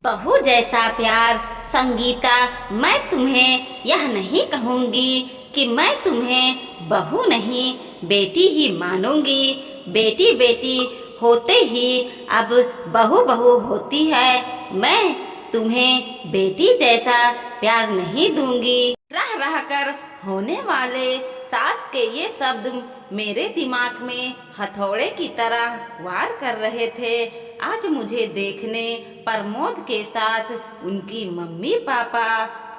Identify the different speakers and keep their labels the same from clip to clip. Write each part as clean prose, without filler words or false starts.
Speaker 1: बहू जैसा प्यार। संगीता, मैं तुम्हें यह नहीं कहूँगी कि मैं तुम्हें बहू नहीं बेटी ही मानूंगी। बेटी बेटी होते ही अब बहू बहू होती है। मैं तुम्हें बेटी जैसा प्यार नहीं दूंगी। रह रह कर होने वाले सास के ये शब्द मेरे दिमाग में हथौड़े की तरह वार कर रहे थे। आज मुझे देखने प्रमोद के साथ उनकी मम्मी पापा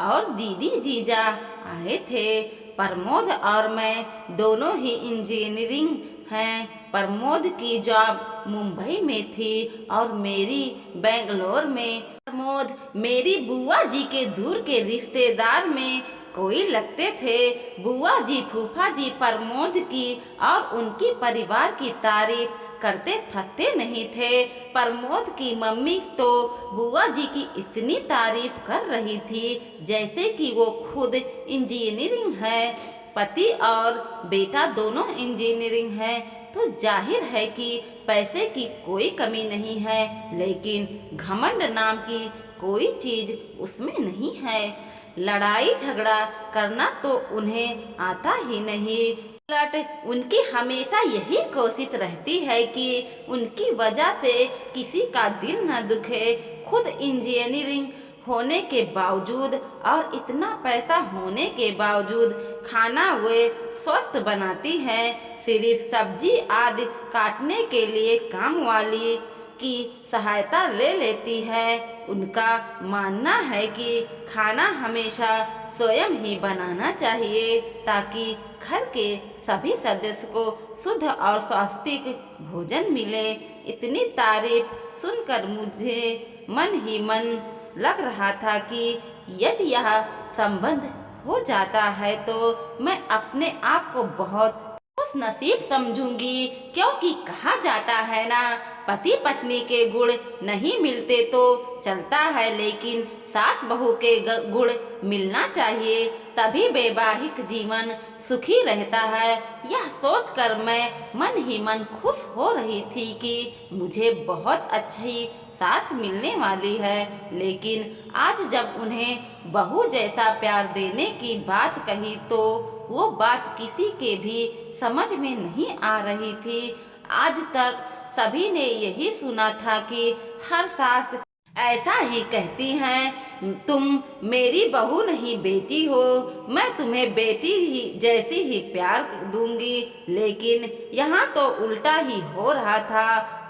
Speaker 1: और दीदी जीजा आए थे। प्रमोद और मैं दोनों ही इंजीनियरिंग हैं। प्रमोद की जॉब मुंबई में थी और मेरी बेंगलोर में। प्रमोद मेरी बुआ जी के दूर के रिश्तेदार में कोई लगते थे। बुआ जी फूफा जी प्रमोद की और उनकी परिवार की तारीफ करते थकते नहीं थे। प्रमोद की मम्मी तो बुआ जी की इतनी तारीफ कर रही थी जैसे कि वो खुद इंजीनियरिंग है। पति और बेटा दोनों इंजीनियरिंग हैं तो जाहिर है कि पैसे की कोई कमी नहीं है, लेकिन घमंड नाम की कोई चीज उसमें नहीं है। लड़ाई झगड़ा करना तो उन्हें आता ही नहीं। उलट उनकी हमेशा यही कोशिश रहती है कि उनकी वजह से किसी का दिल न दुखे। खुद इंजीनियरिंग होने के बावजूद और इतना पैसा होने के बावजूद खाना वे स्वस्थ बनाती हैं। सिर्फ सब्जी आदि काटने के लिए काम वाली की सहायता ले लेती है। उनका मानना है कि खाना हमेशा स्वयं ही बनाना चाहिए ताकि घर के सभी सदस्य को शुद्ध और स्वास्थ्यिक भोजन मिले। इतनी तारीफ सुनकर मुझे मन ही मन लग रहा था कि यदि यह संबंध हो जाता है तो मैं अपने आप को बहुत खुश नसीब समझूंगी, क्योंकि कहा जाता है ना, पति पत्नी के गुण नहीं मिलते तो चलता है, लेकिन सास बहू के गुण मिलना चाहिए, तभी वैवाहिक जीवन सुखी रहता है। यह सोचकर मैं मन ही मन खुश हो रही थी कि मुझे बहुत अच्छी सास मिलने वाली है। लेकिन आज जब उन्हें बहू जैसा प्यार देने की बात कही तो वो बात किसी के भी समझ में नहीं आ रही थी। आज तक सभी ने यही सुना था कि हर सास ऐसा ही कहती हैं, तुम मेरी बहू नहीं बेटी हो, मैं तुम्हें बेटी ही जैसी ही प्यार दूंगी। लेकिन यहाँ तो उल्टा ही हो रहा था।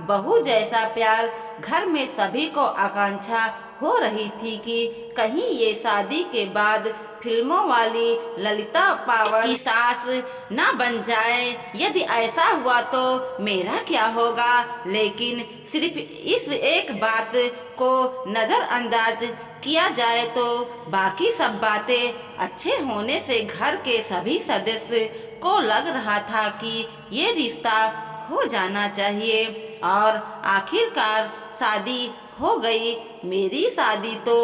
Speaker 1: बहू जैसा प्यार घर में सभी को आकांक्षा हो रही थी कि कहीं ये शादी के बाद फिल्मों वाली ललिता पावर की सास ना बन जाए। यदि ऐसा हुआ तो मेरा क्या होगा। लेकिन सिर्फ इस एक बात को नज़रअंदाज किया जाए तो बाकी सब बातें अच्छे होने से घर के सभी सदस्य को लग रहा था कि ये रिश्ता हो जाना चाहिए। और आखिरकार शादी हो गई। मेरी शादी तो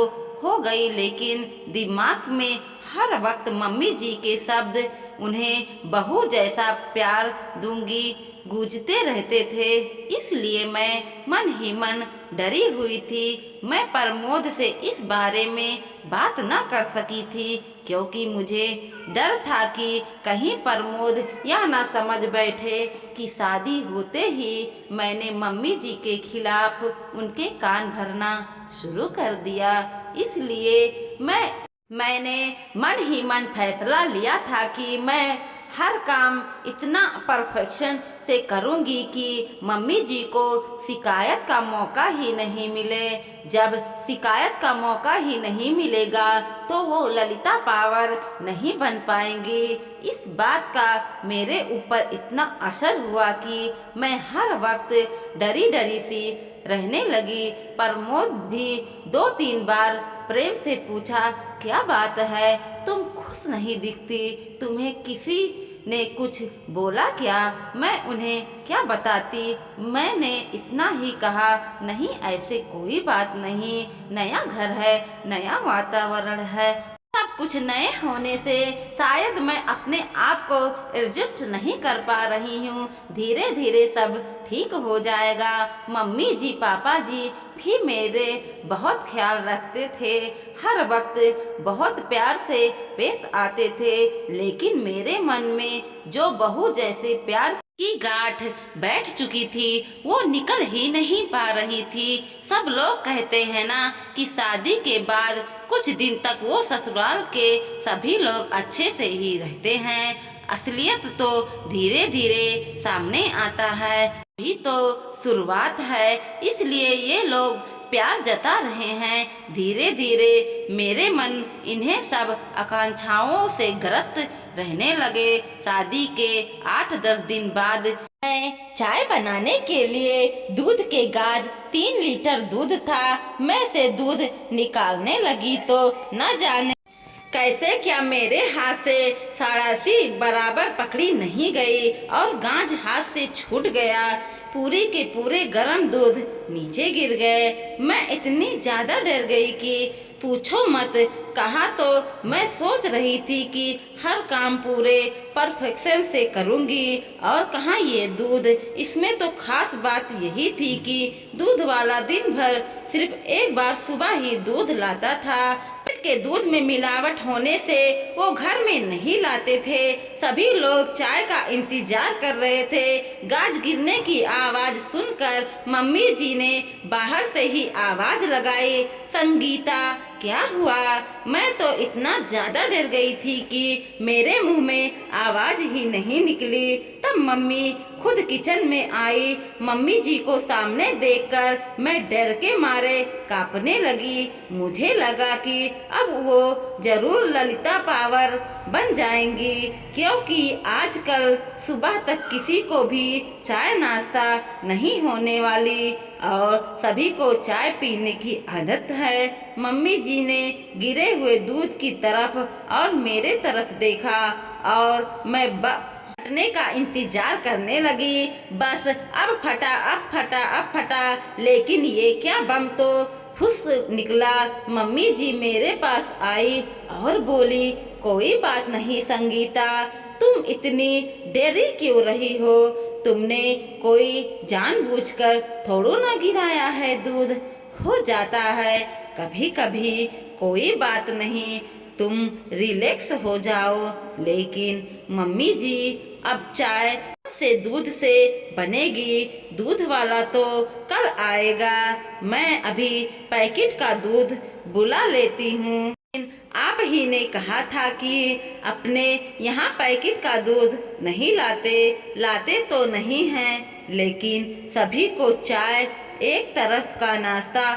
Speaker 1: हो गई, लेकिन दिमाग में हर वक्त मम्मी जी के शब्द, उन्हें बहू जैसा प्यार दूंगी, गूंजते रहते थे। इसलिए मैं मन ही मन डरी हुई थी। मैं प्रमोद से इस बारे में बात न कर सकी थी क्योंकि मुझे डर था कि कहीं प्रमोद यह न समझ बैठे कि शादी होते ही मैंने मम्मी जी के खिलाफ उनके कान भरना शुरू कर दिया। इसलिए मैंने मन ही मन फैसला लिया था कि मैं हर काम इतना परफेक्शन से करूंगी कि मम्मी जी को शिकायत का मौका ही नहीं मिले। जब शिकायत का मौका ही नहीं मिलेगा तो वो ललिता पावर नहीं बन पाएंगी। इस बात का मेरे ऊपर इतना असर हुआ कि मैं हर वक्त डरी डरी सी रहने लगी। प्रमोद भी 2-3 बार प्रेम से पूछा, क्या बात है, तुम खुश नहीं दिखती, तुम्हें किसी ने कुछ बोला क्या? मैं उन्हें क्या बताती। मैंने इतना ही कहा, नहीं ऐसे कोई बात नहीं, नया घर है, नया वातावरण है, सब कुछ नए होने से शायद मैं अपने आप को एडजस्ट नहीं कर पा रही हूँ। धीरे धीरे सब ठीक हो जाएगा। मम्मी जी पापा जी भी मेरे बहुत ख्याल रखते थे, हर वक्त बहुत प्यार से पेश आते थे। लेकिन मेरे मन में जो बहू जैसे प्यार की गांठ बैठ चुकी थी वो निकल ही नहीं पा रही थी। सब लोग कहते हैं ना कि शादी के बाद कुछ दिन तक वो ससुराल के सभी लोग अच्छे से ही रहते हैं, असलियत तो धीरे धीरे सामने आता है। अभी तो शुरुआत है, इसलिए ये लोग प्यार जता रहे हैं। धीरे धीरे मेरे मन इन्हें सब आकांक्षाओं से ग्रस्त रहने लगे। शादी के 8-10 दिन बाद मैं चाय बनाने के लिए दूध के गाज 3 लीटर दूध था, मैं से दूध निकालने लगी तो न जाने कैसे क्या मेरे हाथ से साड़ासी बराबर पकड़ी नहीं गई और गाज हाथ से छूट गया। पूरे के पूरे गर्म दूध नीचे गिर गए। मैं इतनी ज्यादा डर गई कि पूछो मत। कहा तो मैं सोच रही थी कि हर काम पूरे परफेक्शन से करूंगी, और कहाँ ये दूध। इसमें तो खास बात यही थी कि दूध वाला दिन भर सिर्फ एक बार सुबह ही दूध लाता था। के दूध में मिलावट होने से वो घर में नहीं लाते थे। सभी लोग चाय का इंतजार कर रहे थे। गाज गिरने की आवाज सुनकर मम्मी जी ने बाहर से ही आवाज लगाई, संगीता क्या हुआ। मैं तो इतना ज्यादा डर गई थी कि मेरे मुंह में आवाज ही नहीं निकली। तब मम्मी खुद किचन में आई। मम्मी जी को सामने देखकर मैं डर के मारे कांपने लगी। मुझे लगा कि अब वो जरूर ललिता पावर बन जाएंगी, क्योंकि आजकल सुबह तक किसी को भी चाय नाश्ता नहीं होने वाली और सभी को चाय पीने की आदत है। मम्मी जी ने गिरे हुए दूध की तरफ और मेरे तरफ देखा और मैं फटने का इंतजार करने लगी। बस अब फटा, अब फटा, अब फटा। लेकिन ये क्या बम तो फुस निकला। मम्मी जी मेरे पास आई और बोली, कोई बात नहीं संगीता, तुम इतनी देरी क्यों रही हो। तुमने कोई जानबूझकर थोड़ो ना गिराया है दूध, हो जाता है कभी कभी, कोई बात नहीं, तुम रिलैक्स हो जाओ। लेकिन मम्मी जी अब चाय से दूध से बनेगी, दूध वाला तो कल आएगा। मैं अभी पैकेट का दूध बुला लेती हूँ। आप ही ने कहा था कि अपने यहाँ पैकेट का दूध नहीं लाते तो नहीं हैं, लेकिन सभी को चाय एक तरफ का नाश्ता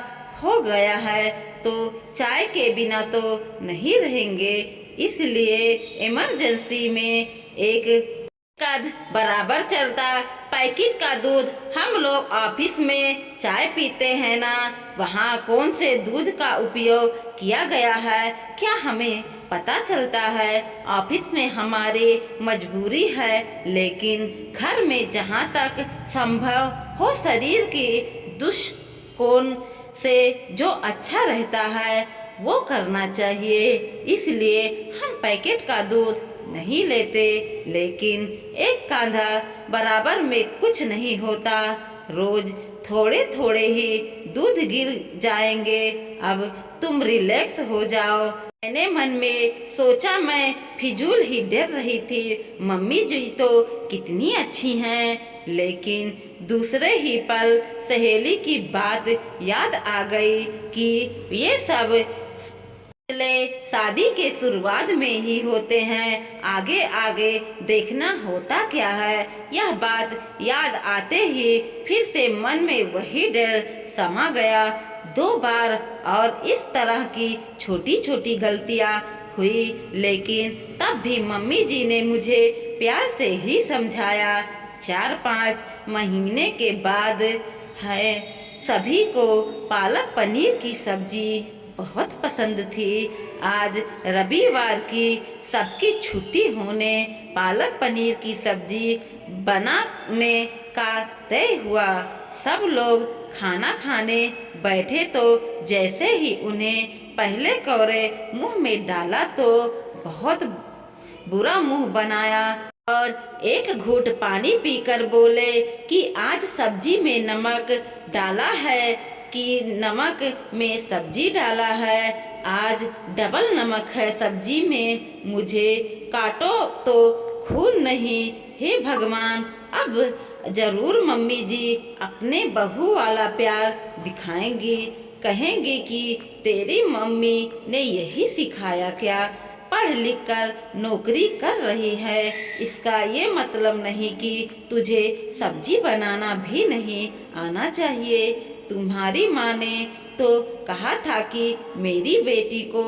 Speaker 1: हो गया है तो चाय के बिना तो नहीं रहेंगे। इसलिए इमरजेंसी में एक कद बराबर चलता पैकेट का दूध हम लोग ऑफिस में चाय पीते हैं ना, वहाँ कौन से दूध का उपयोग किया गया है क्या हमें पता चलता है। ऑफिस में हमारी मजबूरी है, लेकिन घर में जहाँ तक संभव हो शरीर के दुष्कोण से जो अच्छा रहता है वो करना चाहिए। इसलिए हम पैकेट का दूध नहीं लेते, लेकिन एक कांधा बराबर में कुछ नहीं होता। रोज थोड़े थोड़े ही दूध गिर जाएंगे। अब तुम रिलैक्स हो जाओ। मैंने मन में सोचा, मैं फिजूल ही डर रही थी। मम्मी जी तो कितनी अच्छी हैं। लेकिन दूसरे ही पल सहेली की बात याद आ गई कि ये सब शादी के शुरुआत में ही होते हैं, आगे आगे देखना होता क्या है। यह बात याद आते ही फिर से मन में वही डर समा गया। 2 बार और इस तरह की छोटी छोटी गलतियां हुई, लेकिन तब भी मम्मी जी ने मुझे प्यार से ही समझाया। 4-5 महीने के बाद है सभी को पालक पनीर की सब्जी बहुत पसंद थी। आज रविवार की सबकी छुट्टी होने पालक पनीर की सब्जी बनाने का तय हुआ। सब लोग खाना खाने बैठे तो जैसे ही उन्हें पहले कौरे मुंह में डाला तो बहुत बुरा मुंह बनाया और एक घूंट पानी पीकर बोले कि आज सब्जी में नमक डाला है कि नमक में सब्जी डाला है, आज डबल नमक है सब्जी में, मुझे काटो तो खून नहीं। हे भगवान, अब जरूर मम्मी जी अपने बहू वाला प्यार दिखाएंगी, कहेंगे कि तेरी मम्मी ने यही सिखाया क्या? पढ़ लिख कर नौकरी कर रही है, इसका ये मतलब नहीं कि तुझे सब्जी बनाना भी नहीं आना चाहिए। तुम्हारी माँ ने तो कहा था कि मेरी बेटी को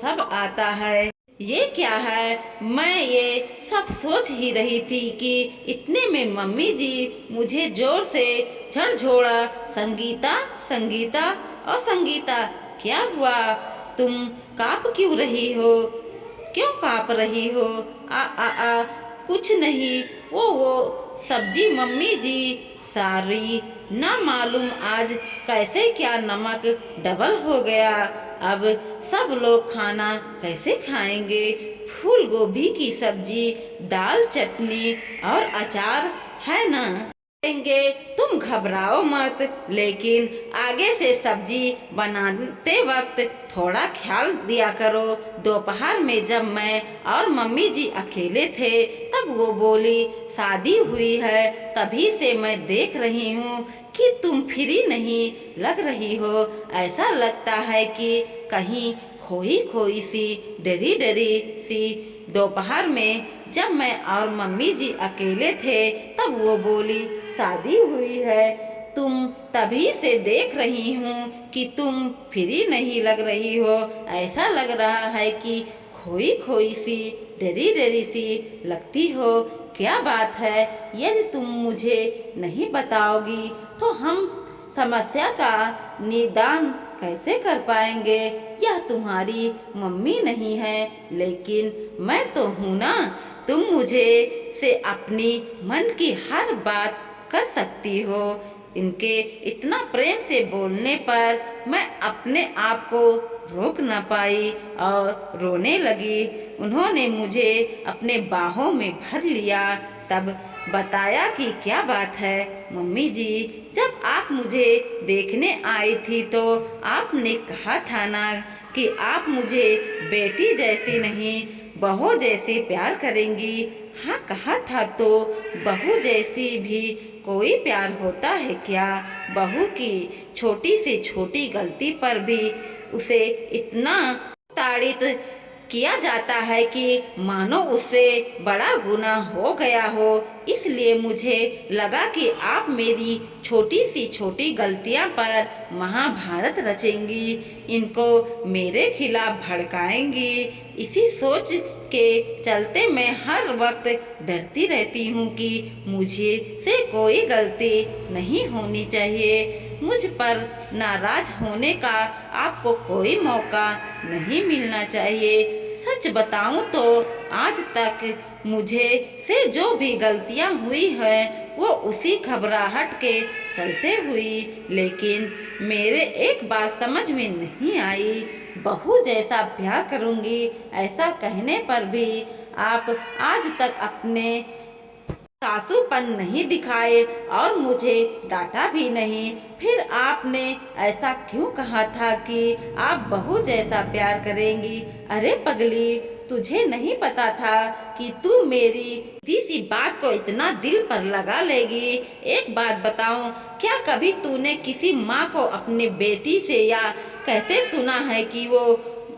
Speaker 1: सब आता है। ये क्या है? मैं ये सब सोच ही रही थी कि इतने में मम्मी जी मुझे जोर से झकझोरा, संगीता संगीता और संगीता, क्या हुआ? तुम काँप क्यों रही हो? क्यों काँप रही हो? आ कुछ नहीं, वो सब्जी मम्मी जी, सारी ना मालूम आज कैसे क्या नमक डबल हो गया। अब सब लोग खाना कैसे खाएंगे? फूल गोभी की सब्जी, दाल, चटनी और अचार है ना? देंगे, तुम घबराओ मत, लेकिन आगे से सब्जी बनाते वक्त थोड़ा ख्याल दिया करो। दोपहर में जब मैं और मम्मी जी अकेले थे तब वो बोली, शादी हुई है तभी से मैं देख रही हूँ कि तुम फ्री नहीं लग रही हो। ऐसा लगता है कि कहीं खोई खोई सी, डरी डरी सी। दोपहर में जब मैं और मम्मी जी अकेले थे तब वो बोली, शादी हुई है, तुम तभी से देख रही हूँ कि तुम फ्री नहीं लग रही हो। ऐसा लग रहा है कि खोई खोई सी, डरी डरी सी लगती हो। क्या बात है? यदि तुम मुझे नहीं बताओगी तो हम समस्या का निदान कैसे कर पाएंगे? यह तुम्हारी मम्मी नहीं है, लेकिन मैं तो हूँ ना। तुम मुझे से अपनी मन की हर बात कर सकती हो। इनके इतना प्रेम से बोलने पर मैं अपने आप को रोक न पाई और रोने लगी। उन्होंने मुझे अपने बाहों में भर लिया, तब बताया कि क्या बात है मम्मी जी, जब आप मुझे देखने आई थी तो आपने कहा था ना कि आप मुझे बेटी जैसी नहीं बहू जैसी प्यार करेंगी। हाँ कहा था, तो बहू जैसी भी कोई प्यार होता है क्या? बहू की छोटी से छोटी गलती पर भी उसे इतना ताड़ित किया जाता है कि मानो उससे बड़ा गुनाह हो गया हो। इसलिए मुझे लगा कि आप मेरी छोटी सी छोटी गलतियां पर महाभारत रचेंगी, इनको मेरे खिलाफ भड़काएंगी। इसी सोच के चलते मैं हर वक्त डरती रहती हूँ कि मुझे से कोई गलती नहीं होनी चाहिए। मुझ पर नाराज होने का आपको कोई मौका नहीं मिलना चाहिए। सच बताऊं तो आज तक मुझे से जो भी गलतियां हुई है वो उसी घबराहट के चलते हुई, लेकिन मेरे एक बात समझ में नहीं आई। बहू जैसा प्यार करूंगी ऐसा कहने पर भी आप आज तक अपने सासूपन नहीं दिखाए और मुझे डांटा भी नहीं। फिर आपने ऐसा क्यों कहा था कि आप बहू जैसा प्यार करेंगी? अरे पगली, तुझे नहीं पता था कि तू मेरी सी बात को इतना दिल पर लगा लेगी? एक बात बताऊं, क्या कभी तूने किसी माँ को अपनी बेटी से या कहते सुना है कि वो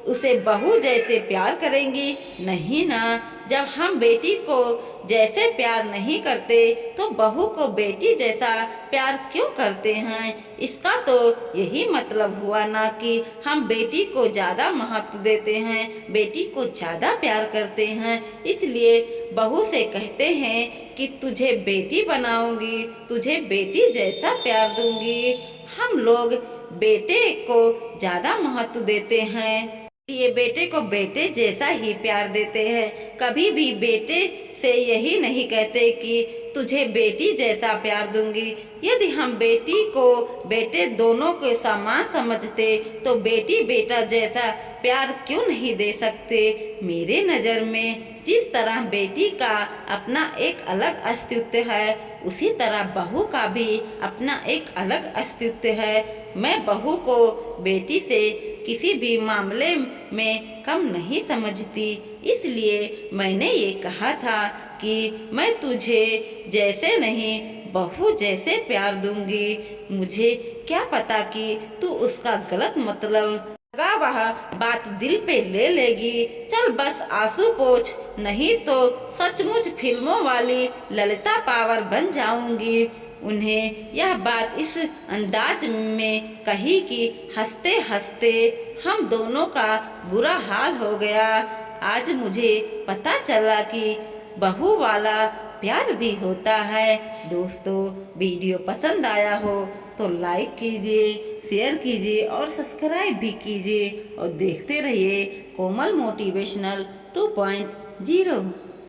Speaker 1: उसे बहू जैसे प्यार करेंगी? नहीं ना। जब हम बेटी को जैसे प्यार नहीं करते तो बहू को बेटी जैसा प्यार क्यों करते हैं? इसका तो यही मतलब हुआ ना कि हम बेटी को ज़्यादा महत्व देते हैं, बेटी को ज़्यादा प्यार करते हैं। इसलिए बहू से कहते हैं कि तुझे बेटी बनाऊंगी, तुझे बेटी जैसा प्यार दूंगी। हम लोग बेटे को ज़्यादा महत्व देते हैं, ये बेटे को बेटे जैसा ही प्यार देते हैं। कभी भी बेटे से यही नहीं कहते कि तुझे बेटी जैसा प्यार दूंगी। यदि हम बेटी को बेटे दोनों के समान समझते तो बेटी बेटा जैसा प्यार क्यों नहीं दे सकते। मेरे नज़र में जिस तरह बेटी का अपना एक अलग अस्तित्व है, उसी तरह बहू का भी अपना एक अलग अस्तित्व है। मैं बहू को बेटी से किसी भी मामले में कम नहीं समझती, इसलिए मैंने ये कहा था कि मैं तुझे जैसे नहीं बहू जैसे प्यार दूंगी। मुझे क्या पता कि तू उसका गलत मतलब लगा वह बात दिल पे ले लेगी। चल बस आंसू पोंछ, नहीं तो सचमुच फिल्मों वाली ललिता पावर बन जाऊंगी। उन्हें यह बात इस अंदाज में कही कि हंसते हंसते हम दोनों का बुरा हाल हो गया। आज मुझे पता चला कि बहू वाला प्यार भी होता है। दोस्तों, वीडियो पसंद आया हो तो लाइक कीजिए, शेयर कीजिए और सब्सक्राइब भी कीजिए और देखते रहिए कोमल मोटिवेशनल 2.0।